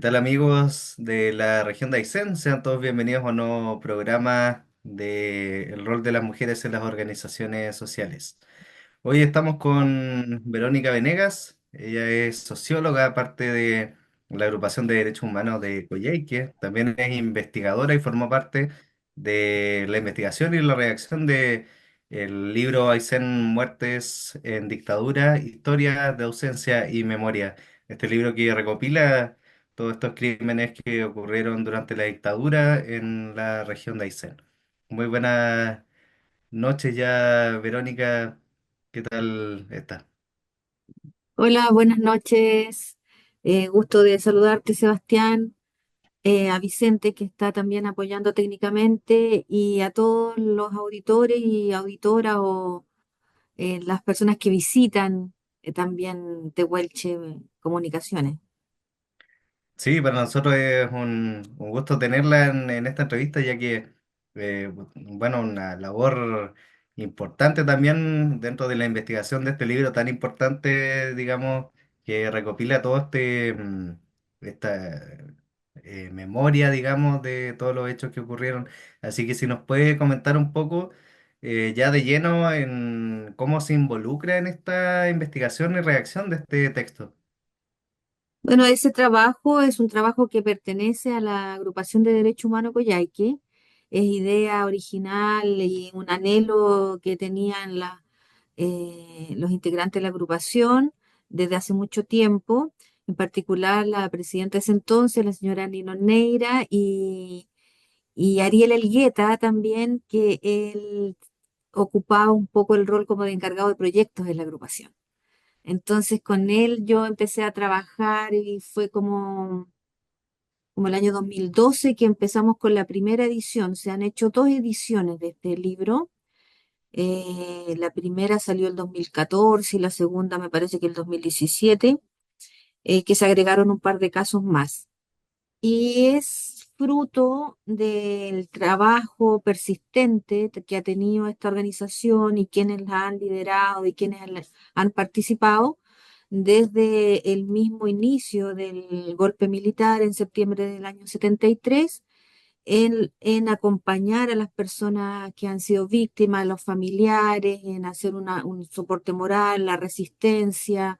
tal amigos de la región de Aysén? Sean todos bienvenidos a un nuevo programa de el rol de las mujeres en las organizaciones sociales. Hoy estamos con Verónica Venegas. Ella es socióloga, parte de la agrupación de derechos humanos de Coyhaique. También es investigadora y formó parte de la investigación y la redacción de el libro Aysén Muertes en Dictadura, Historia de Ausencia y Memoria. Este libro que recopila todos estos crímenes que ocurrieron durante la dictadura en la región de Aysén. Muy buenas noches ya, Verónica. ¿Qué tal está? Hola, buenas noches. Gusto de saludarte, Sebastián, a Vicente, que está también apoyando técnicamente, y a todos los auditores y auditoras o las personas que visitan también Tehuelche Comunicaciones. Sí, para nosotros es un gusto tenerla en esta entrevista, ya que, bueno, una labor importante también dentro de la investigación de este libro tan importante, digamos, que recopila todo esta memoria, digamos, de todos los hechos que ocurrieron. Así que si nos puede comentar un poco, ya de lleno en cómo se involucra en esta investigación y redacción de este texto. Bueno, ese trabajo es un trabajo que pertenece a la Agrupación de Derecho Humano Coyhaique. Es idea original y un anhelo que tenían los integrantes de la agrupación desde hace mucho tiempo, en particular la presidenta de ese entonces, la señora Nino Neira, y Ariel Elgueta también, que él ocupaba un poco el rol como de encargado de proyectos de la agrupación. Entonces con él yo empecé a trabajar y fue como el año 2012 que empezamos con la primera edición. Se han hecho dos ediciones de este libro. La primera salió el 2014 y la segunda me parece que el 2017, que se agregaron un par de casos más. Y es fruto del trabajo persistente que ha tenido esta organización y quienes la han liderado y quienes han participado desde el mismo inicio del golpe militar en septiembre del año 73, en acompañar a las personas que han sido víctimas, a los familiares, en hacer un soporte moral, la resistencia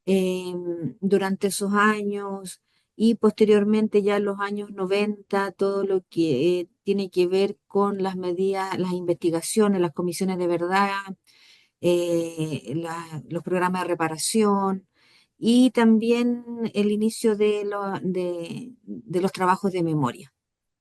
eh, durante esos años y posteriormente ya en los años 90 todo lo que tiene que ver con las medidas, las investigaciones, las comisiones de verdad, los programas de reparación y también el inicio de los trabajos de memoria.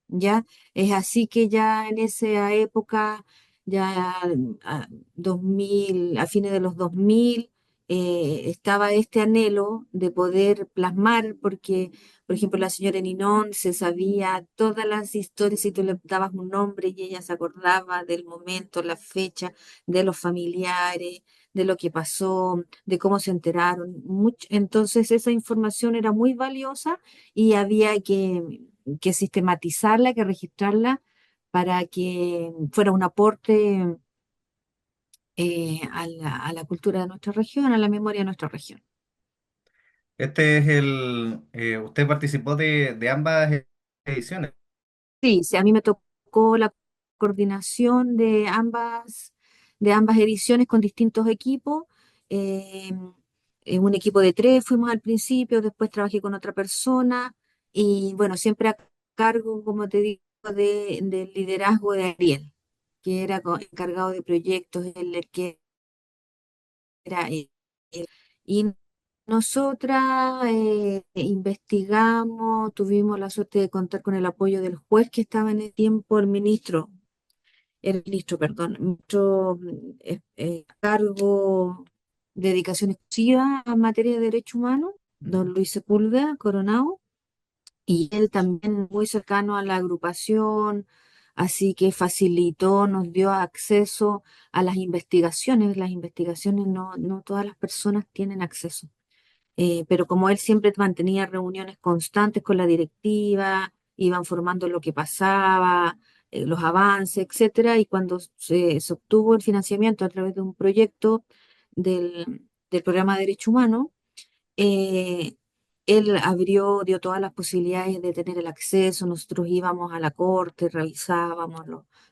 ¿Ya? Es así que ya en esa época, ya a 2000, a fines de los 2000, estaba este anhelo de poder plasmar, porque, por ejemplo, la señora Ninón se sabía todas las historias y tú le dabas un nombre y ella se acordaba del momento, la fecha, de los familiares, de lo que pasó, de cómo se enteraron. Entonces, esa información era muy valiosa y había que sistematizarla, que registrarla para que fuera un aporte a la cultura de nuestra región, a la memoria de nuestra región. Este es usted participó de ambas ediciones. Sí, sí, a mí me tocó la coordinación de ambas ediciones con distintos equipos. eh, en un equipo de tres fuimos al principio, después trabajé con otra persona y bueno, siempre a cargo, como te digo, del liderazgo de Ariel, que era encargado de proyectos, el que era él. Y nosotras investigamos, tuvimos la suerte de contar con el apoyo del juez que estaba en el tiempo, perdón, ministro a cargo de dedicación exclusiva a materia de derechos humanos, don Luis Sepúlveda Coronado, y él también muy cercano a la agrupación, así que facilitó, nos dio acceso a las investigaciones. Las investigaciones no todas las personas tienen acceso. Pero como él siempre mantenía reuniones constantes con la directiva, iban formando lo que pasaba, los avances, etcétera, y cuando se obtuvo el financiamiento a través de un proyecto del programa de Derecho Humano, Él abrió, dio todas las posibilidades de tener el acceso. Nosotros íbamos a la corte, revisábamos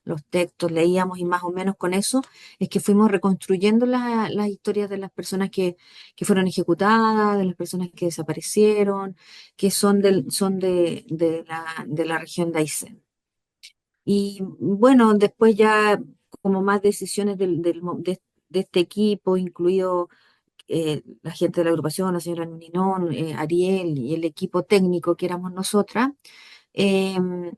los textos, leíamos y más o menos con eso es que fuimos reconstruyendo las historias de las personas que fueron ejecutadas, de las personas que desaparecieron, que son de la región de Aysén. Y bueno, después ya como más decisiones de este equipo, incluido la gente de la agrupación, la señora Ninón, Ariel y el equipo técnico que éramos nosotras, em,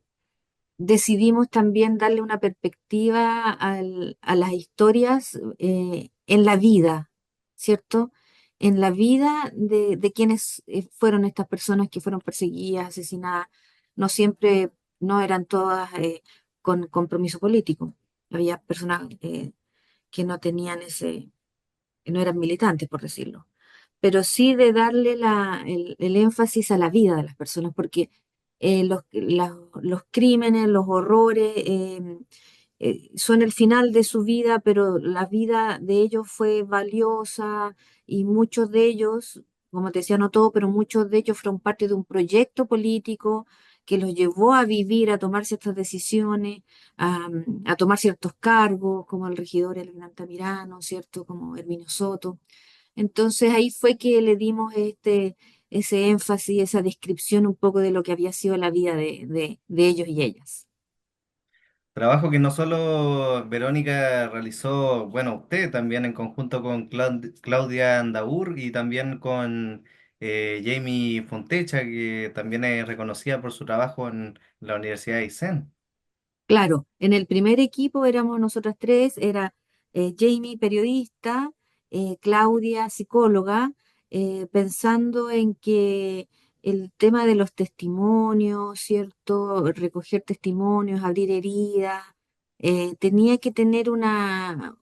decidimos también darle una perspectiva a las historias en la vida, ¿cierto? En la vida de quienes fueron estas personas que fueron perseguidas, asesinadas. No siempre, no eran todas con compromiso político. Había personas que no tenían que no eran militantes, por decirlo, pero sí de darle el énfasis a la vida de las personas, porque los crímenes, los horrores son el final de su vida, pero la vida de ellos fue valiosa y muchos de ellos, como te decía, no todos, pero muchos de ellos fueron parte de un proyecto político que los llevó a vivir, a tomar ciertas decisiones, a tomar ciertos cargos, como el regidor Elena Altamirano, ¿cierto? Como Herminio Soto. Entonces ahí fue que le dimos ese énfasis, esa descripción un poco de lo que había sido la vida de ellos y ellas. Trabajo que no solo Verónica realizó, bueno, usted también en conjunto con Claudia Andaur y también con Jamie Fontecha, que también es reconocida por su trabajo en la Universidad de Aysén. Claro, en el primer equipo éramos nosotras tres, era Jamie, periodista, Claudia, psicóloga, pensando en que el tema de los testimonios, ¿cierto? Recoger testimonios, abrir heridas, tenía que tener una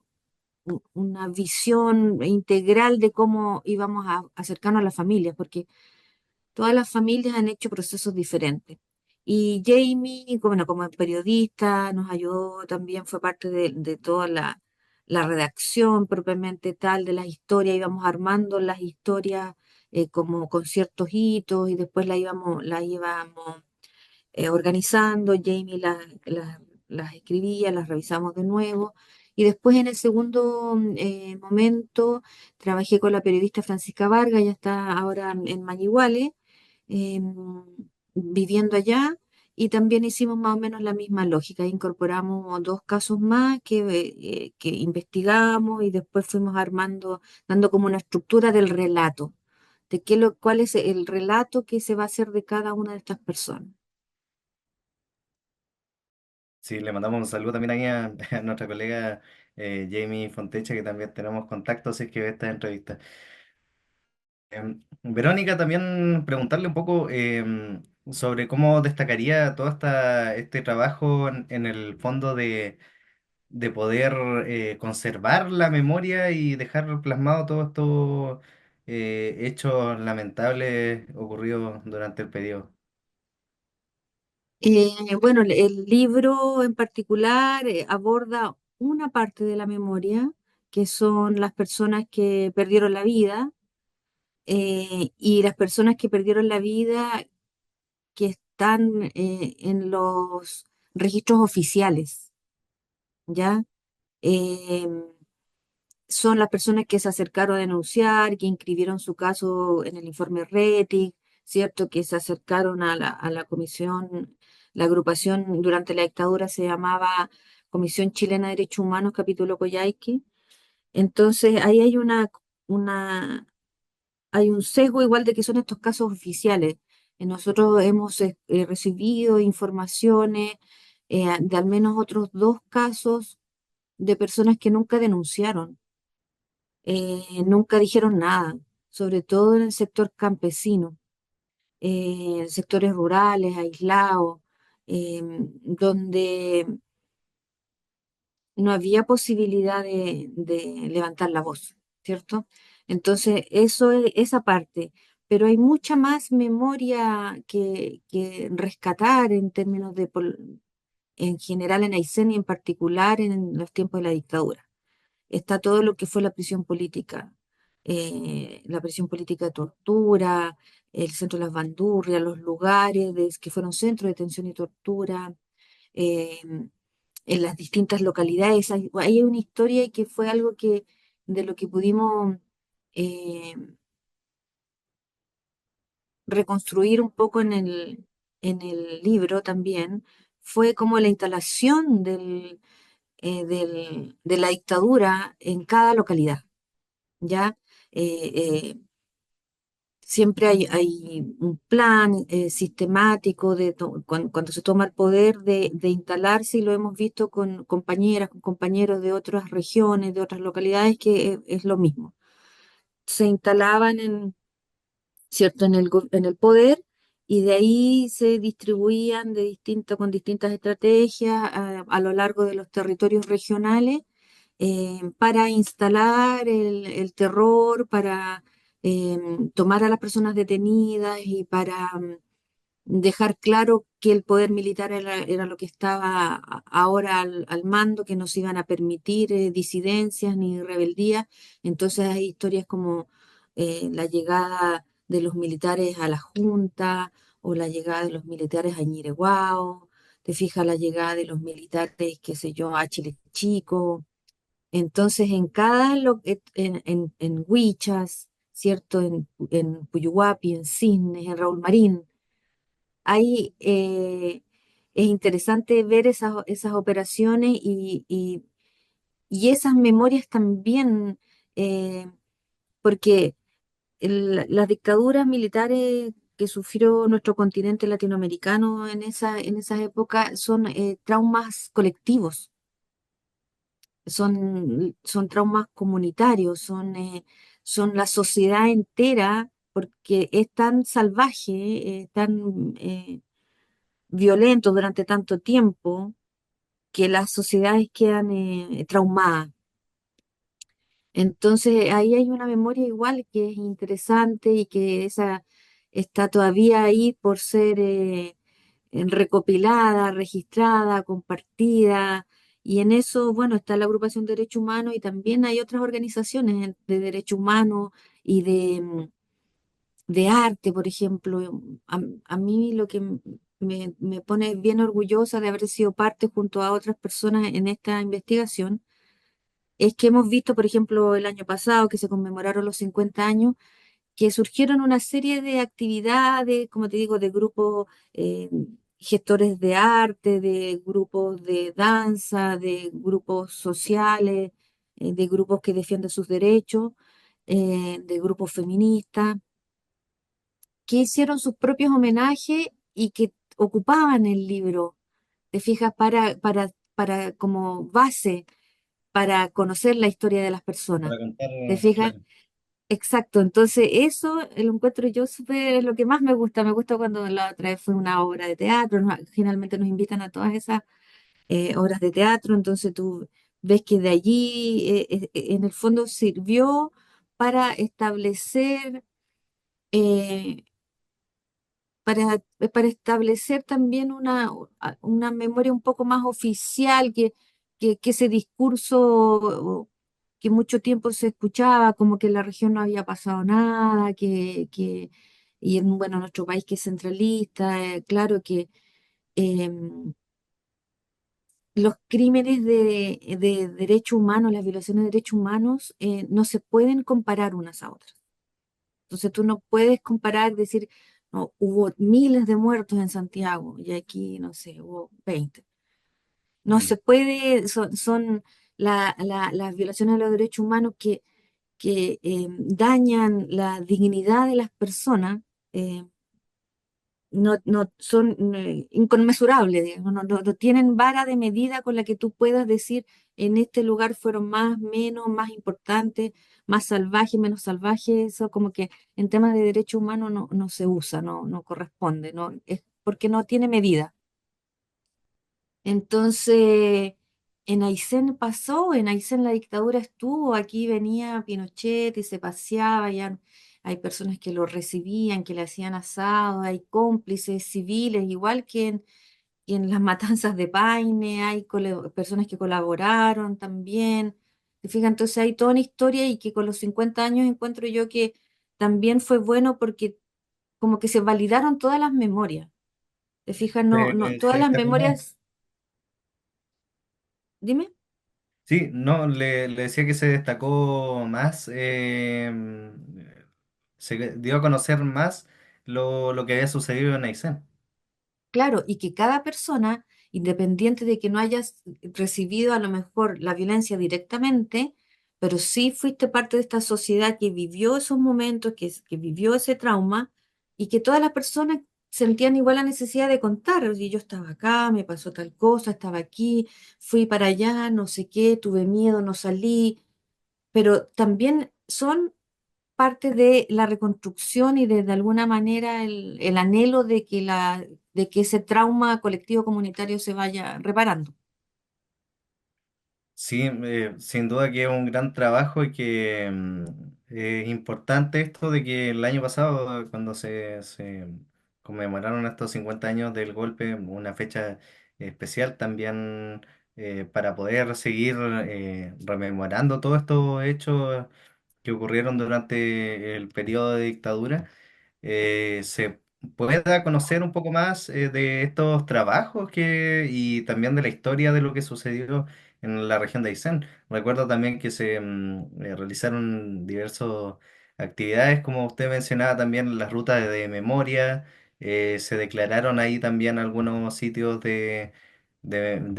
visión integral de cómo íbamos a acercarnos a las familias, porque todas las familias han hecho procesos diferentes. Y Jamie, bueno, como periodista, nos ayudó también, fue parte de toda la redacción propiamente tal de las historias. Íbamos armando las historias como con ciertos hitos y después la íbamos organizando. Jamie las escribía, las revisamos de nuevo. Y después en el segundo momento trabajé con la periodista Francisca Vargas, ya está ahora en Mañiguale, em, viviendo allá, y también hicimos más o menos la misma lógica. Incorporamos dos casos más que investigamos y después fuimos armando, dando como una estructura del relato, de cuál es el relato que se va a hacer de cada una de estas personas. Sí, le mandamos un saludo también ahí a, a nuestra colega Jamie Fontecha, que también tenemos contacto, si es que ve esta entrevista. Verónica, también preguntarle un poco sobre cómo destacaría todo este trabajo en el fondo de poder conservar la memoria y dejar plasmado todos estos hechos lamentables ocurridos durante el periodo. Bueno, el libro en particular aborda una parte de la memoria, que son las personas que perdieron la vida, y las personas que perdieron la vida que están en los registros oficiales, ¿ya? Eh, Son las personas que se acercaron a denunciar, que inscribieron su caso en el informe RETIC, ¿cierto? Que se acercaron a la comisión, la agrupación durante la dictadura se llamaba Comisión Chilena de Derechos Humanos, capítulo Coyhaique. Entonces, ahí una, hay un sesgo igual de que son estos casos oficiales. Nosotros hemos recibido informaciones de al menos otros dos casos de personas que nunca denunciaron, nunca dijeron nada, sobre todo en el sector campesino, en sectores rurales, aislados, donde no había posibilidad de levantar la voz, ¿cierto? Entonces, eso es esa parte. Pero hay mucha más memoria que rescatar en términos en general en Aysén y en particular en los tiempos de la dictadura. Está todo lo que fue la prisión política de tortura, el centro de las Bandurrias, los lugares que fueron centros de detención y tortura, eh, en las distintas localidades. Ahí hay una historia y que fue algo que de lo que pudimos eh, reconstruir un poco en el libro también, fue como la instalación de la dictadura en cada localidad, ¿ya? Eh, eh, Siempre hay un plan sistemático cuando se toma el poder de instalarse, y lo hemos visto con compañeras, con compañeros de otras regiones, de otras localidades, que es lo mismo. Se instalaban ¿cierto? En el poder, y de ahí se distribuían con distintas estrategias a lo largo de los territorios regionales, para instalar el terror, para tomar a las personas detenidas y para dejar claro que el poder militar era lo que estaba ahora al mando, que no se iban a permitir disidencias ni rebeldías. Entonces hay historias como la llegada de los militares a la Junta, o la llegada de los militares a Ñireguao, te fijas la llegada de los militares, qué sé yo, a Chile Chico. Entonces en Huichas, ¿cierto? En Puyuhuapi, en Cisnes, en Raúl Marín. Ahí es interesante ver esas operaciones y esas memorias también, eh, porque las dictaduras militares que sufrió nuestro continente latinoamericano en esas épocas son traumas colectivos, son traumas comunitarios, son la sociedad entera, porque es tan salvaje, tan violento durante tanto tiempo, que las sociedades quedan traumadas. Entonces ahí hay una memoria igual que es interesante, y que esa está todavía ahí por ser recopilada, registrada, compartida. Y en eso, bueno, está la agrupación de derechos humanos, y también hay otras organizaciones de derechos humanos y de arte, por ejemplo. A mí lo que me pone bien orgullosa de haber sido parte junto a otras personas en esta investigación es que hemos visto, por ejemplo, el año pasado, que se conmemoraron los 50 años, que surgieron una serie de actividades, como te digo, de grupos gestores de arte, de grupos de danza, de grupos sociales, de grupos que defienden sus derechos, de grupos feministas, que hicieron sus propios homenajes y que ocupaban el libro, te fijas, para como base para conocer la historia de las personas. Para contar, ¿Te fijas? claro. Exacto. Entonces, eso lo encuentro yo súper, es lo que más me gusta. Me gusta cuando la otra vez fue una obra de teatro. Generalmente nos invitan a todas esas obras de teatro. Entonces tú ves que de allí, en el fondo, sirvió para establecer eh, para establecer también una memoria un poco más oficial, que ese discurso que mucho tiempo se escuchaba, como que en la región no había pasado nada, y en, bueno, nuestro país que es centralista, claro que em, los crímenes de derechos humanos, las violaciones de derechos humanos, no se pueden comparar unas a otras. Entonces tú no puedes comparar, decir, no, hubo miles de muertos en Santiago y aquí, no sé, hubo 20. No Mm. se puede, son las violaciones de los derechos humanos que dañan la dignidad de las personas. eh, no son inconmensurables, digamos, no tienen vara de medida con la que tú puedas decir en este lugar fueron más, menos, más importantes, más salvajes, menos salvajes. Eso como que en temas de derechos humanos no se usa, no corresponde, no, es porque no tiene medida. Entonces, en Aysén pasó, en Aysén la dictadura estuvo, aquí venía Pinochet y se paseaba, ya hay personas que lo recibían, que le hacían asado, hay cómplices civiles, igual que en las matanzas de Paine, hay personas que colaboraron también. ¿Te fijas? Entonces hay toda una historia, y que con los 50 años encuentro yo que también fue bueno, porque como que se validaron todas las memorias. ¿Te fijas? No, no, Se todas las destacó más. memorias, dime. Sí, no, le decía que se destacó más, se dio a conocer más lo que había sucedido en Aysén. Claro, y que cada persona, independiente de que no hayas recibido a lo mejor la violencia directamente, pero sí fuiste parte de esta sociedad que vivió esos momentos, que vivió ese trauma, y que todas las personas sentían igual la necesidad de contar. Y yo estaba acá, me pasó tal cosa, estaba aquí, fui para allá, no sé qué, tuve miedo, no salí, pero también son parte de la reconstrucción y de alguna manera el anhelo de que ese trauma colectivo comunitario se vaya reparando. Sí, sin duda que es un gran trabajo y que es importante esto de que el año pasado, cuando se conmemoraron estos 50 años del golpe, una fecha especial también para poder seguir rememorando todos estos hechos que ocurrieron durante el periodo de dictadura, se pueda conocer un poco más de estos trabajos y también de la historia de lo que sucedió en la región de Aysén. Recuerdo también que se realizaron diversas actividades, como usted mencionaba, también las rutas de memoria. Se declararon ahí también algunos sitios de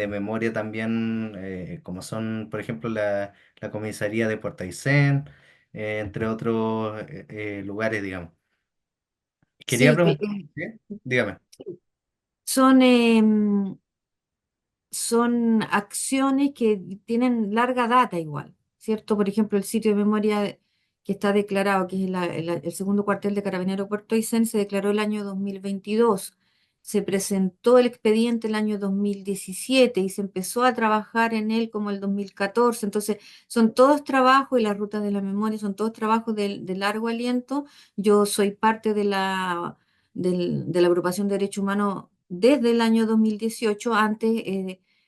memoria también, como son, por ejemplo, la comisaría de Puerto Aysén, entre otros lugares, digamos. Quería Sí, preguntar, ¿sí? Dígame. son, son acciones que tienen larga data igual, ¿cierto? Por ejemplo, el sitio de memoria que está declarado, que es el segundo cuartel de Carabineros Puerto Aysén, se declaró el año 2022. Se presentó el expediente el año 2017 y se empezó a trabajar en él como el 2014. Entonces, son todos trabajos y las rutas de la memoria son todos trabajos de largo aliento. Yo soy parte de la agrupación de derechos humanos desde el año 2018. Antes,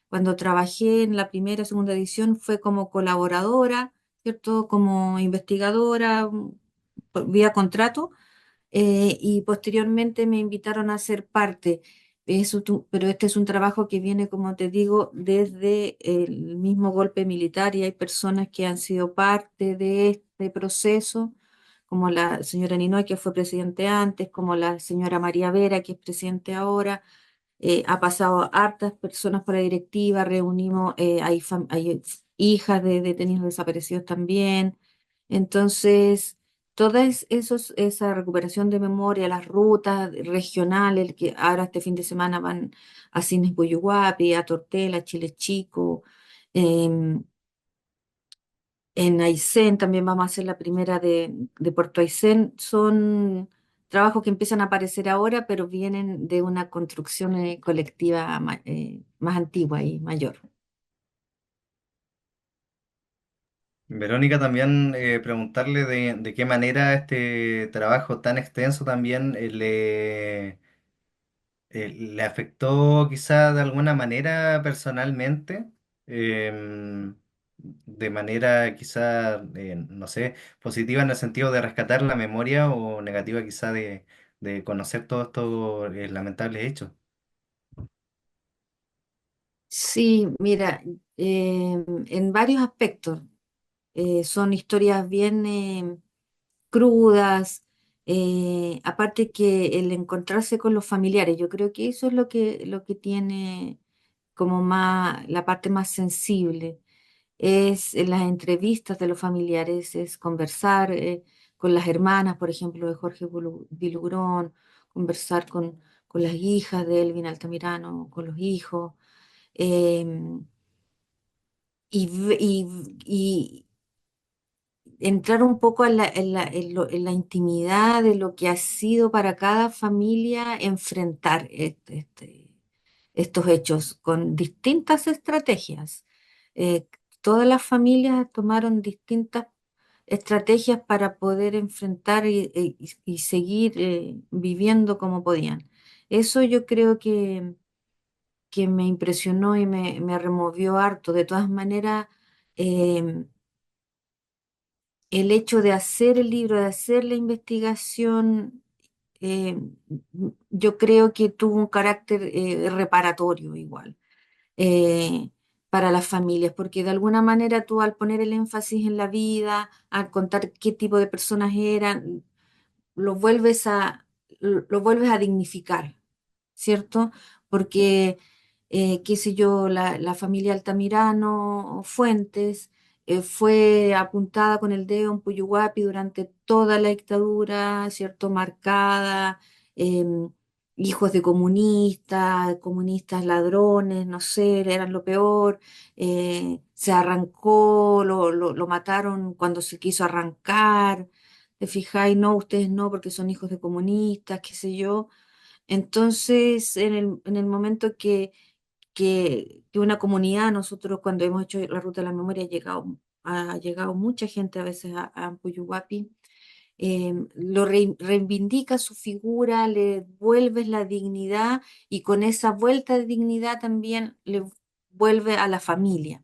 cuando trabajé en la primera, segunda edición, fue como colaboradora, ¿cierto? Como investigadora, vía contrato, y posteriormente me invitaron a ser parte. Pero este es un trabajo que viene, como te digo, desde el mismo golpe militar y hay personas que han sido parte de este proceso, como la señora Ninoy, que fue presidente antes, como la señora María Vera, que es presidente ahora. Ha pasado hartas personas por la directiva, reunimos, hay hijas de detenidos desaparecidos también. Entonces, esa recuperación de memoria, las rutas regionales, que ahora este fin de semana van a Cines Buyuguapi, a Tortela, Chile Chico, em, en Aysén también vamos a hacer la primera de Puerto Aysén. Son trabajos que empiezan a aparecer ahora, pero vienen de una construcción colectiva más antigua y mayor. Verónica, también preguntarle de qué manera este trabajo tan extenso también le afectó quizá de alguna manera personalmente, de manera quizá, no sé, positiva en el sentido de rescatar la memoria o negativa quizá de conocer todos estos lamentables hechos. Sí, mira, en varios aspectos. Son historias bien crudas, aparte que el encontrarse con los familiares, yo creo que eso es lo que tiene como más, la parte más sensible, es en las entrevistas de los familiares, es conversar con las hermanas, por ejemplo, de Jorge Vilugrón, conversar con las hijas de Elvin Altamirano, con los hijos, em, y entrar un poco en la intimidad de lo que ha sido para cada familia enfrentar estos hechos con distintas estrategias. Eh, Todas las familias tomaron distintas estrategias para poder enfrentar y seguir viviendo como podían. Eso yo creo que me impresionó y me removió harto. De todas maneras, em, el hecho de hacer el libro, de hacer la investigación, eh, yo creo que tuvo un carácter reparatorio igual eh, para las familias, porque de alguna manera tú al poner el énfasis en la vida, al contar qué tipo de personas eran, lo vuelves lo vuelves a dignificar, ¿cierto? Porque, qué sé yo, la familia Altamirano Fuentes fue apuntada con el dedo en Puyuhuapi durante toda la dictadura, ¿cierto? Marcada, em, hijos de comunistas, comunistas ladrones, no sé, eran lo peor. Se arrancó, lo mataron cuando se quiso arrancar. ¿Te fijáis? No, ustedes no, porque son hijos de comunistas, qué sé yo. Entonces, en el momento que una comunidad, nosotros cuando hemos hecho la ruta de la memoria, ha llegado mucha gente a veces a Puyuhuapi, reivindica su figura, le vuelves la dignidad y con esa vuelta de dignidad también le vuelve a la familia.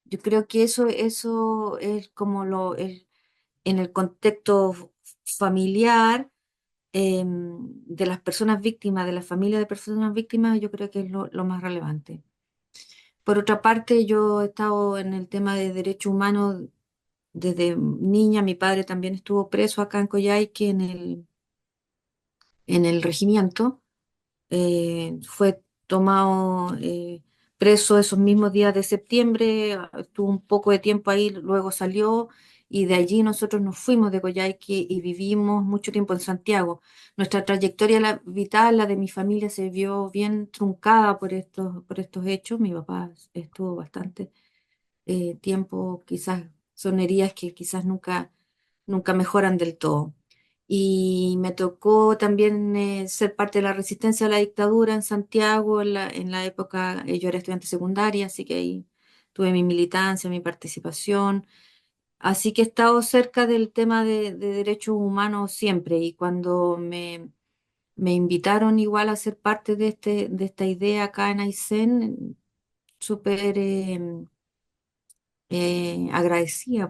Yo creo que eso es como en el contexto familiar de las personas víctimas, de la familia de personas víctimas, yo creo que es lo más relevante. Por otra parte, yo he estado en el tema de derechos humanos desde niña. Mi padre también estuvo preso acá en Coyhaique en el regimiento. Fue tomado preso esos mismos días de septiembre, estuvo un poco de tiempo ahí, luego salió y de allí nosotros nos fuimos de Coyhaique y vivimos mucho tiempo en Santiago. Nuestra trayectoria vital, la de mi familia, se vio bien truncada por estos hechos. Mi papá estuvo bastante tiempo, quizás son heridas que quizás nunca mejoran del todo. Y me tocó también ser parte de la resistencia a la dictadura en Santiago en la época, yo era estudiante secundaria, así que ahí tuve mi militancia, mi participación. Así que he estado cerca del tema de derechos humanos siempre y cuando me invitaron igual a ser parte de esta idea acá en Aysén, súper agradecida,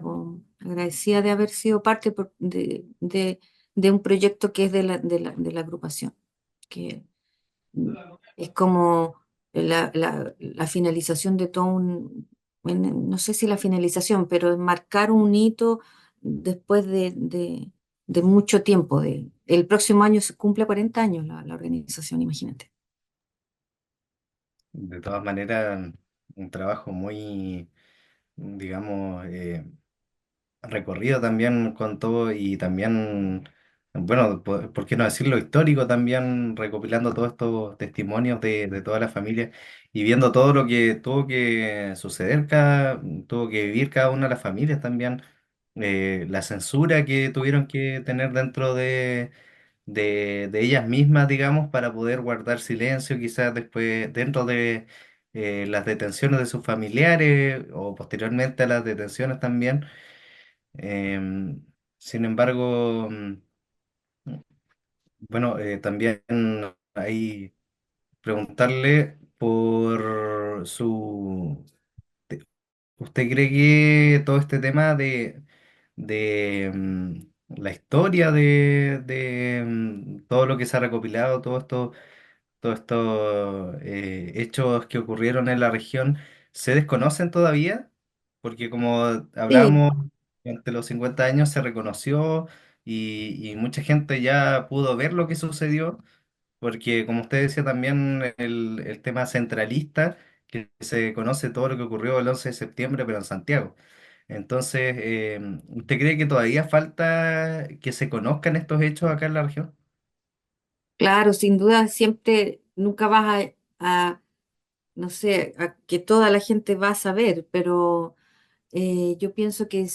agradecida de haber sido parte de un proyecto que es de la agrupación, que es como la finalización de todo no sé si la finalización, pero es marcar un hito después de mucho tiempo. El próximo año se cumple 40 años la organización, imagínate. De todas maneras, un trabajo muy, digamos, recorrido también con todo y también, bueno, por qué no decirlo, histórico también, recopilando todos estos testimonios de toda la familia y viendo todo lo que tuvo que suceder, tuvo que vivir cada una de las familias también, la censura que tuvieron que tener dentro de ellas mismas, digamos, para poder guardar silencio, quizás después dentro de las detenciones de sus familiares o posteriormente a las detenciones también. Sin embargo, bueno, también hay preguntarle por ¿usted cree que todo este tema de la historia de todo lo que se ha recopilado, todos estos hechos que ocurrieron en la región se desconocen todavía? Porque como Sí, hablamos, durante los 50 años se reconoció y mucha gente ya pudo ver lo que sucedió, porque como usted decía también el tema centralista, que se conoce todo lo que ocurrió el 11 de septiembre, pero en Santiago. Entonces, ¿usted cree que todavía falta que se conozcan estos hechos acá en la región? claro, sin duda siempre, nunca vas no sé, a que toda la gente va a saber, pero yo pienso que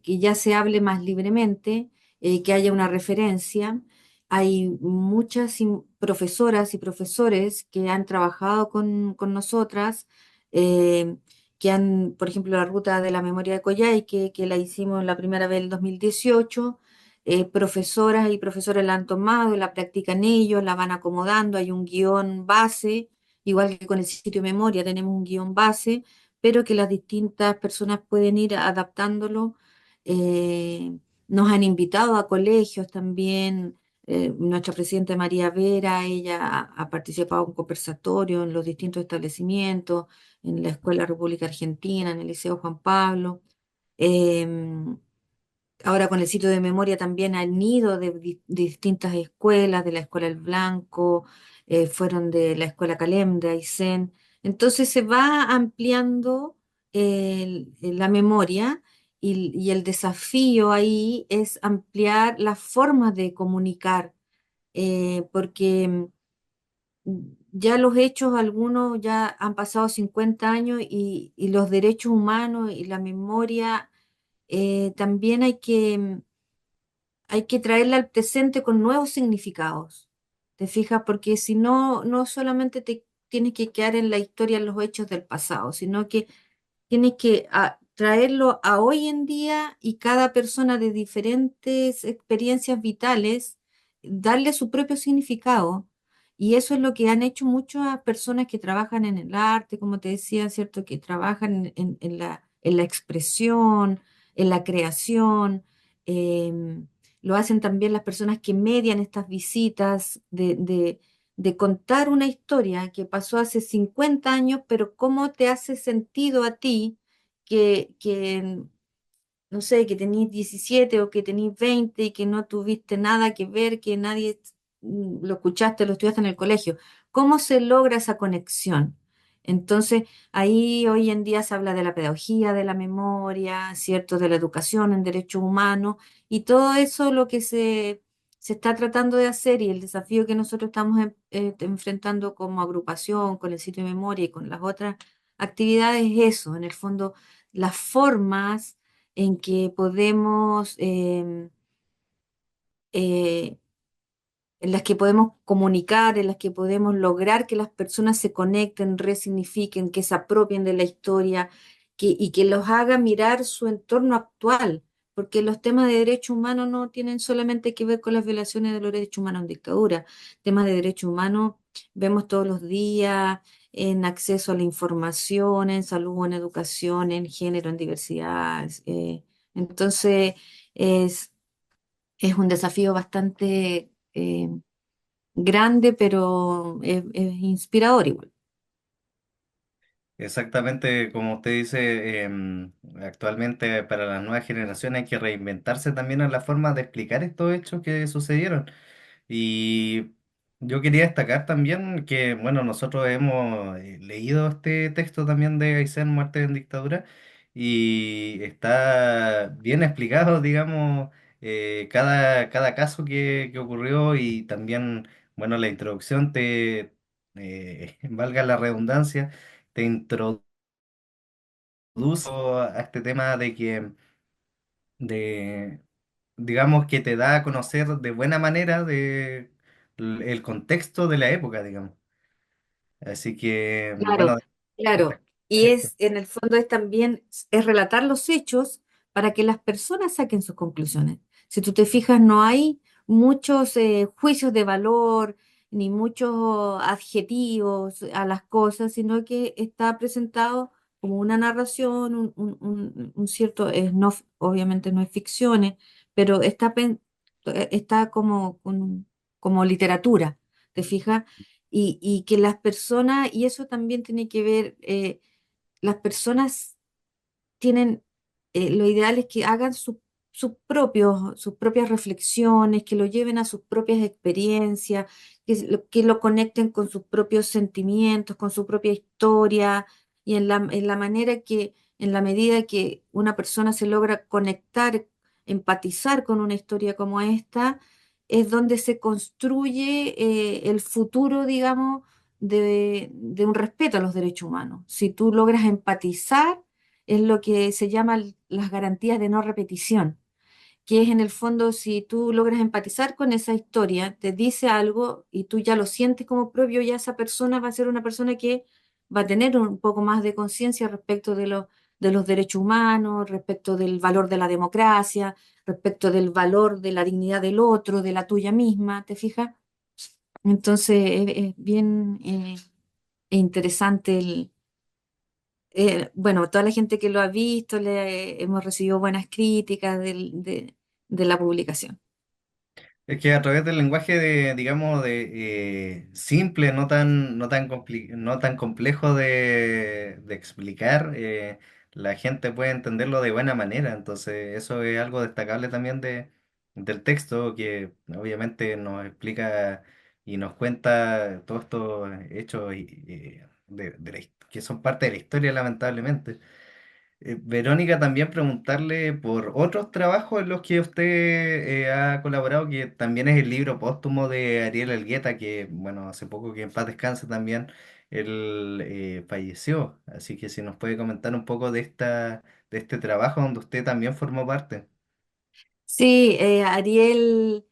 ya se hable más libremente, que haya una referencia. Hay muchas profesoras y profesores que han trabajado con nosotras, eh, que han, por ejemplo, la ruta de la memoria de Coyhaique, que la hicimos la primera vez en el 2018. Profesoras y profesores la han tomado, la practican ellos, la van acomodando, hay un guión base, igual que con el sitio de memoria tenemos un guión base, pero que las distintas personas pueden ir adaptándolo. Nos han invitado a colegios también, nuestra presidenta María Vera, ella ha participado en conversatorios en los distintos establecimientos, en la Escuela República Argentina, en el Liceo Juan Pablo. Em, Ahora con el sitio de memoria también han ido de distintas escuelas, de la Escuela El Blanco, fueron de la Escuela Calem, de Aysén. Entonces se va ampliando la memoria y el desafío ahí es ampliar las formas de comunicar, porque ya los hechos, algunos ya han pasado 50 años y los derechos humanos y la memoria también hay que traerla al presente con nuevos significados. ¿Te fijas? Porque si no, no solamente te tienes que quedar en la historia, en los hechos del pasado, sino que tienes que traerlo a hoy en día y cada persona de diferentes experiencias vitales, darle su propio significado. Y eso es lo que han hecho muchas personas que trabajan en el arte, como te decía, ¿cierto? Que trabajan en la expresión, en la creación. em, lo hacen también las personas que median estas visitas de contar una historia que pasó hace 50 años, pero cómo te hace sentido a ti que no sé, que tenís 17 o que tenís 20 y que no tuviste nada que ver, que nadie lo escuchaste, lo estudiaste en el colegio. ¿Cómo se logra esa conexión? Entonces, ahí hoy en día se habla de la pedagogía, de la memoria, ¿cierto? De la educación en derechos humanos y todo eso lo que se está tratando de hacer y el desafío que nosotros estamos enfrentando como agrupación con el sitio de memoria y con las otras actividades es eso, en el fondo, las formas en que podemos, eh, en las que podemos comunicar, en las que podemos lograr que las personas se conecten, resignifiquen, que se apropien de la historia y que los haga mirar su entorno actual, porque los temas de derechos humanos no tienen solamente que ver con las violaciones de los derechos humanos en dictadura. Temas de derechos humanos vemos todos los días en acceso a la información, en salud, en educación, en género, en diversidad. Entonces, es, es un desafío bastante grande, pero es inspirador igual. Exactamente como usted dice, actualmente para las nuevas generaciones hay que reinventarse también en la forma de explicar estos hechos que sucedieron. Y yo quería destacar también que, bueno, nosotros hemos leído este texto también de Aysén, Muerte en Dictadura, y está bien explicado, digamos, cada caso que ocurrió y también, bueno, la introducción valga la redundancia, te introduce a este tema de que de, digamos que te da a conocer de buena manera el contexto de la época, digamos. Así que, bueno, Claro, claro. Y esto. es, en el fondo es también, es relatar los hechos para que las personas saquen sus conclusiones. Si tú te fijas, no hay muchos juicios de valor ni muchos adjetivos a las cosas, sino que está presentado como una narración, un cierto, no, obviamente no es ficciones, pero está como literatura, ¿te fijas? Y que las personas, y eso también tiene que ver, las personas tienen, lo ideal es que hagan sus propias reflexiones, que lo lleven a sus propias experiencias, que lo conecten con sus propios sentimientos, con su propia historia, y en la manera que, en la medida que una persona se logra conectar, empatizar con una historia como esta, es donde se construye el futuro, digamos, de un respeto a los derechos humanos. Si tú logras empatizar, es lo que se llama las garantías de no repetición, que es en el fondo si tú logras empatizar con esa historia, te dice algo y tú ya lo sientes como propio, ya esa persona va a ser una persona que va a tener un poco más de conciencia respecto de los derechos humanos, respecto del valor de la democracia, respecto del valor de la dignidad del otro, de la tuya misma, ¿te fijas? Entonces es bien interesante bueno, toda la gente que lo ha visto, hemos recibido buenas críticas de la publicación. Es que a través del lenguaje de, digamos, de simple, no tan complejo de explicar, la gente puede entenderlo de buena manera. Entonces, eso es algo destacable también del texto, que obviamente nos explica y nos cuenta todos estos hechos que son parte de la historia, lamentablemente. Verónica, también preguntarle por otros trabajos en los que usted ha colaborado, que también es el libro póstumo de Ariel Elgueta, que, bueno, hace poco que en paz descanse también, él falleció. Así que si nos puede comentar un poco de este trabajo donde usted también formó parte. Sí, Ariel,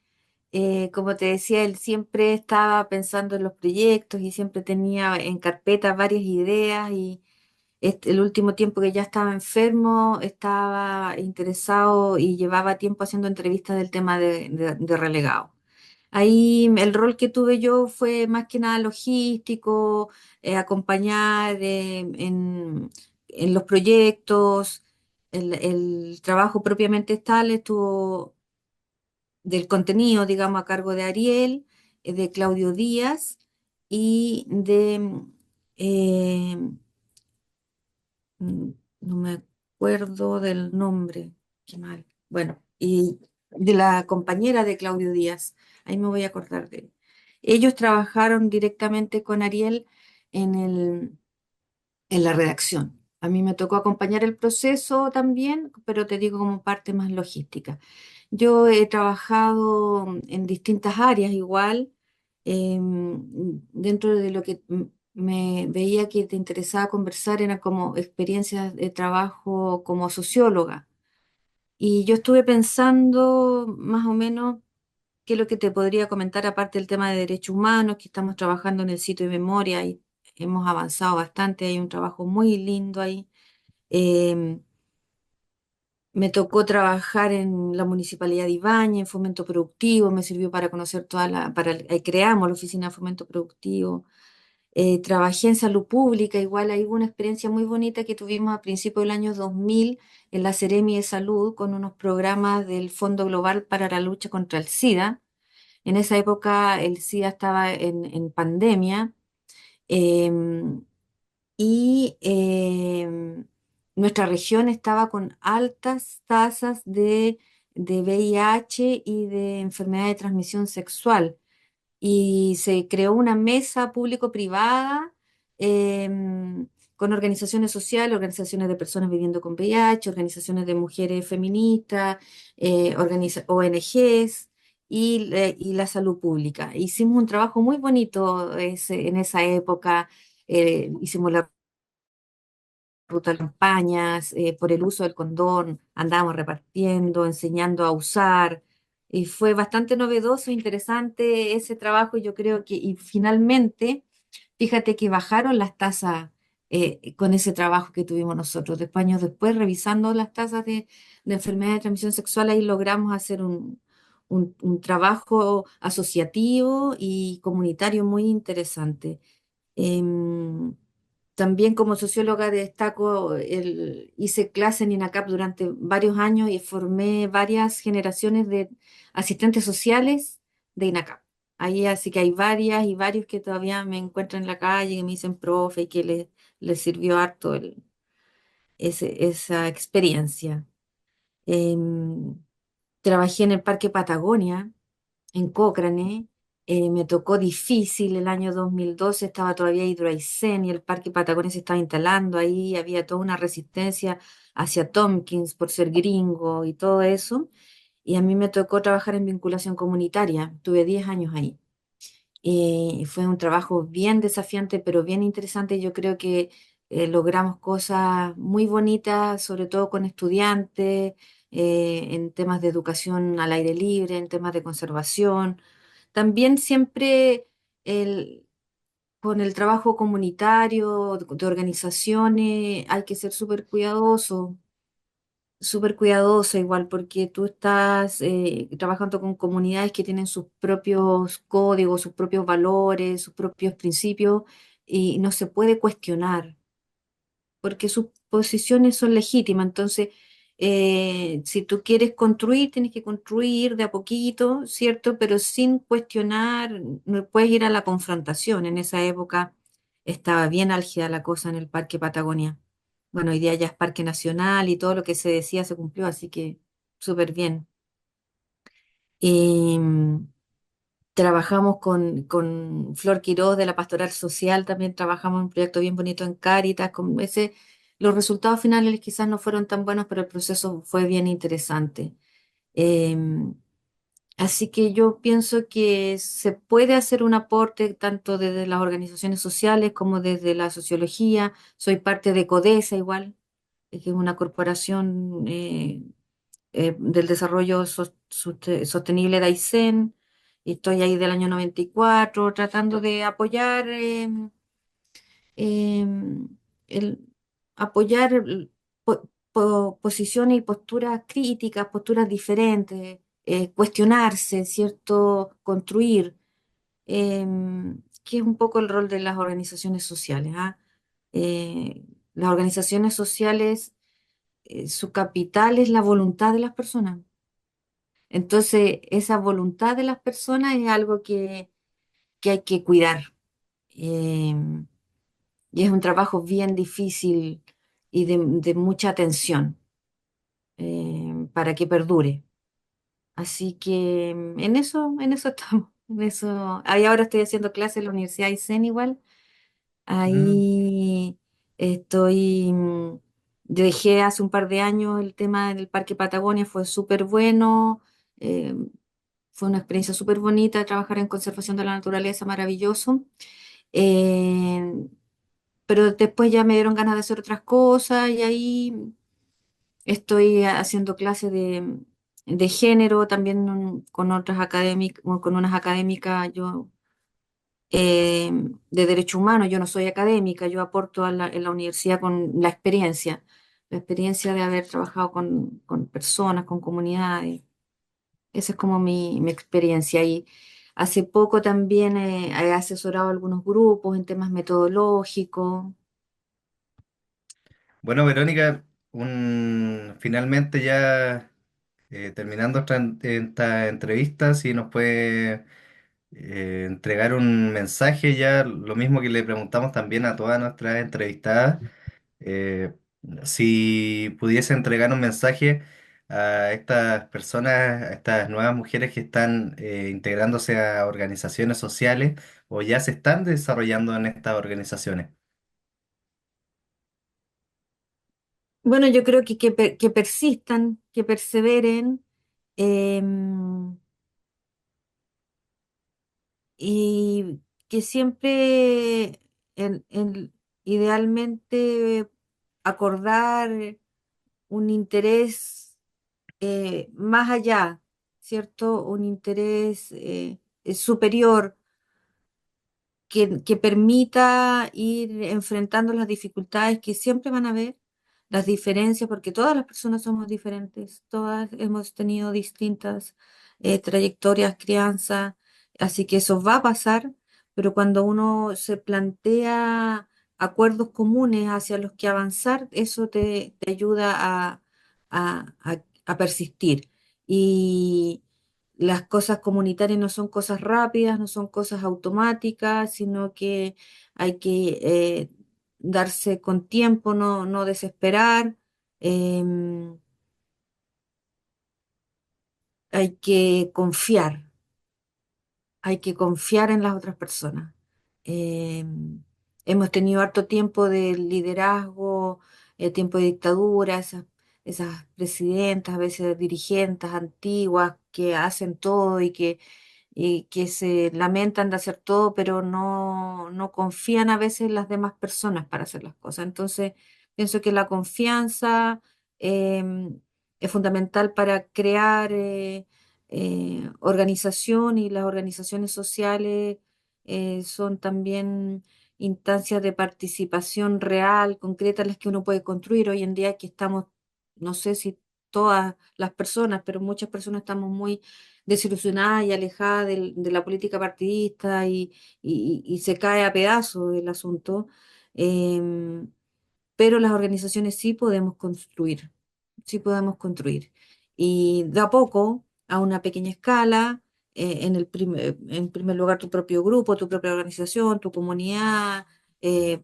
como te decía, él siempre estaba pensando en los proyectos y siempre tenía en carpeta varias ideas y el último tiempo que ya estaba enfermo, estaba interesado y llevaba tiempo haciendo entrevistas del tema de relegado. Ahí el rol que tuve yo fue más que nada logístico, acompañar en los proyectos, el trabajo propiamente tal estuvo del contenido, digamos, a cargo de Ariel, de Claudio Díaz y eh, no me acuerdo del nombre, qué mal. Bueno, y de la compañera de Claudio Díaz, ahí me voy a acordar de él. Ellos trabajaron directamente con Ariel en en la redacción. A mí me tocó acompañar el proceso también, pero te digo como parte más logística. Yo he trabajado en distintas áreas igual, dentro de lo que me veía que te interesaba conversar era como experiencias de trabajo como socióloga. Y yo estuve pensando más o menos qué es lo que te podría comentar aparte del tema de derechos humanos, que estamos trabajando en el sitio de memoria y hemos avanzado bastante, hay un trabajo muy lindo ahí. Em, Me tocó trabajar en la Municipalidad de Ibañez, en Fomento Productivo, me sirvió para conocer creamos la Oficina de Fomento Productivo. Trabajé en salud pública, igual ahí hubo una experiencia muy bonita que tuvimos a principios del año 2000 en la Seremi de Salud con unos programas del Fondo Global para la lucha contra el SIDA. En esa época el SIDA estaba en pandemia. em, Nuestra región estaba con altas tasas de VIH y de enfermedad de transmisión sexual. Y se creó una mesa público-privada con organizaciones sociales, organizaciones de personas viviendo con VIH, organizaciones de mujeres feministas, ONGs y la salud pública. Hicimos un trabajo muy bonito en esa época. Hicimos la ruta de campañas por el uso del condón, andábamos repartiendo, enseñando a usar, y fue bastante novedoso, interesante ese trabajo, yo creo que, y finalmente, fíjate que bajaron las tasas con ese trabajo que tuvimos nosotros. Después, años después, revisando las tasas de enfermedad de transmisión sexual, ahí logramos hacer un trabajo asociativo y comunitario muy interesante. Em, También como socióloga destaco, hice clase en INACAP durante varios años y formé varias generaciones de asistentes sociales de INACAP. Ahí así que hay varias y varios que todavía me encuentran en la calle, que me dicen profe y que les sirvió harto esa experiencia. Em, Trabajé en el Parque Patagonia en Cochrane. Me tocó difícil el año 2012, estaba todavía Hydro Aysén y el Parque Patagonia se estaba instalando ahí, había toda una resistencia hacia Tompkins por ser gringo y todo eso. Y a mí me tocó trabajar en vinculación comunitaria, tuve 10 años ahí. Fue un trabajo bien desafiante, pero bien interesante. Yo creo que logramos cosas muy bonitas, sobre todo con estudiantes, en temas de educación al aire libre, en temas de conservación. También siempre el- con el trabajo comunitario, de organizaciones, hay que ser súper cuidadoso igual, porque tú estás trabajando con comunidades que tienen sus propios códigos, sus propios valores, sus propios principios, y no se puede cuestionar, porque sus posiciones son legítimas. Entonces, Si tú quieres construir, tienes que construir de a poquito, ¿cierto? Pero sin cuestionar, no puedes ir a la confrontación. En esa época estaba bien álgida la cosa en el Parque Patagonia. Bueno, hoy día ya es Parque Nacional y todo lo que se decía se cumplió, así que súper bien. Em, Trabajamos con Flor Quiroz de la Pastoral Social, también trabajamos en un proyecto bien bonito en Cáritas. Los resultados finales quizás no fueron tan buenos, pero el proceso fue bien interesante. Em, Así que yo pienso que se puede hacer un aporte tanto desde las organizaciones sociales como desde la sociología. Soy parte de CODESA igual, que es una corporación del desarrollo sostenible de Aysén. Y estoy ahí del año 94 tratando de apoyar, em, el, apoyar posiciones y posturas críticas, posturas diferentes, cuestionarse, ¿cierto? Construir, que es un poco el rol de las organizaciones sociales, ¿ah? Las organizaciones sociales, su capital es la voluntad de las personas. Entonces, esa voluntad de las personas es algo que hay que cuidar. Em, y es un trabajo bien difícil y de mucha atención, para que perdure. Así que en eso estamos. En eso. Ahí ahora estoy haciendo clases en la Universidad de Aysén igual. Mm. Ahí estoy, dejé hace un par de años el tema del Parque Patagonia, fue súper bueno. eh, Fue una experiencia súper bonita trabajar en conservación de la naturaleza, maravilloso. Eh, pero después ya me dieron ganas de hacer otras cosas y ahí estoy haciendo clases de género también, con otras académicas, con unas académicas yo, eh, de derecho humano. Yo no soy académica, yo aporto en la universidad con la experiencia de haber trabajado con personas, con comunidades. Esa es como mi experiencia. Y hace poco también he asesorado a algunos grupos en temas metodológicos. Bueno, Verónica, finalmente ya terminando esta entrevista, si nos puede entregar un mensaje ya, lo mismo que le preguntamos también a todas nuestras entrevistadas, eh, si pudiese entregar un mensaje a estas personas, a estas nuevas mujeres que están integrándose a organizaciones sociales o ya se están desarrollando en estas organizaciones. Bueno, yo creo que persistan, que perseveren, em, y que siempre, idealmente, acordar un interés más allá, ¿cierto? Un interés superior que permita ir enfrentando las dificultades que siempre van a haber, las diferencias, porque todas las personas somos diferentes, todas hemos tenido distintas trayectorias, crianza, así que eso va a pasar, pero cuando uno se plantea acuerdos comunes hacia los que avanzar, eso te ayuda a persistir. Y las cosas comunitarias no son cosas rápidas, no son cosas automáticas, sino que hay que darse con tiempo, no desesperar. em, Hay que confiar, hay que confiar en las otras personas. Hemos tenido harto tiempo de liderazgo, tiempo de dictadura, esas presidentas, a veces dirigentes antiguas que hacen todo y que se lamentan de hacer todo, pero no confían a veces en las demás personas para hacer las cosas. Entonces, pienso que la confianza es fundamental para crear organización, y las organizaciones sociales son también instancias de participación real, concreta, en las que uno puede construir. Hoy en día que estamos, no sé si todas las personas, pero muchas personas estamos muy desilusionada y alejada de la política partidista, y se cae a pedazos el asunto. Em, pero las organizaciones sí podemos construir, sí podemos construir. Y de a poco, a una pequeña escala, en primer lugar tu propio grupo, tu propia organización, tu comunidad,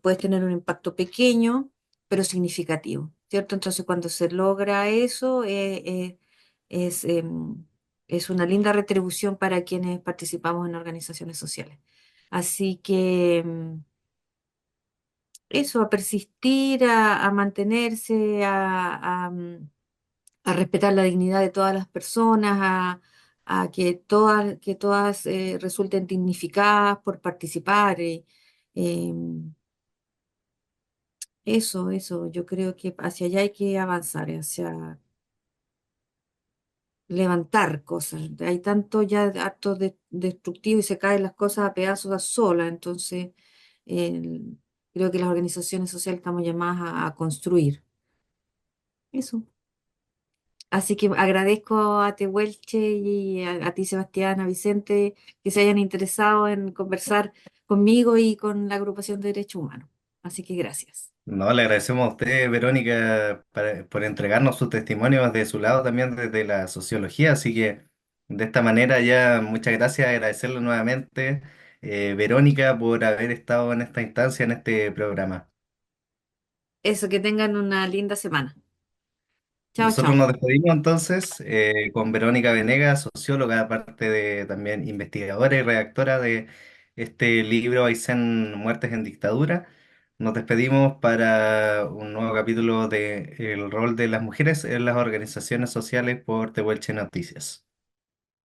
puedes tener un impacto pequeño, pero significativo, ¿cierto? Entonces, cuando se logra eso, es, es una linda retribución para quienes participamos en organizaciones sociales. Así que eso, a persistir, a mantenerse, a respetar la dignidad de todas las personas, a que todas resulten dignificadas por participar. Eso, yo creo que hacia allá hay que avanzar, hacia levantar cosas. Hay tanto ya acto destructivo y se caen las cosas a pedazos a solas, entonces el- creo que las organizaciones sociales estamos llamadas a construir. Eso. Así que agradezco a Tehuelche y a ti, Sebastián, a Vicente, que se hayan interesado en conversar conmigo y con la agrupación de derechos humanos. Así que gracias. No, le agradecemos a usted, Verónica, por entregarnos sus testimonios de su lado también desde la sociología. Así que de esta manera ya muchas gracias, agradecerle nuevamente, Verónica, por haber estado en esta instancia, en este programa. Eso, que tengan una linda semana. Chao, Nosotros chao. nos despedimos entonces con Verónica Venegas, socióloga, aparte de también investigadora y redactora de este libro Aysén, Muertes en Dictadura. Nos despedimos para un nuevo capítulo de El rol de las mujeres en las organizaciones sociales por Tehuelche Noticias.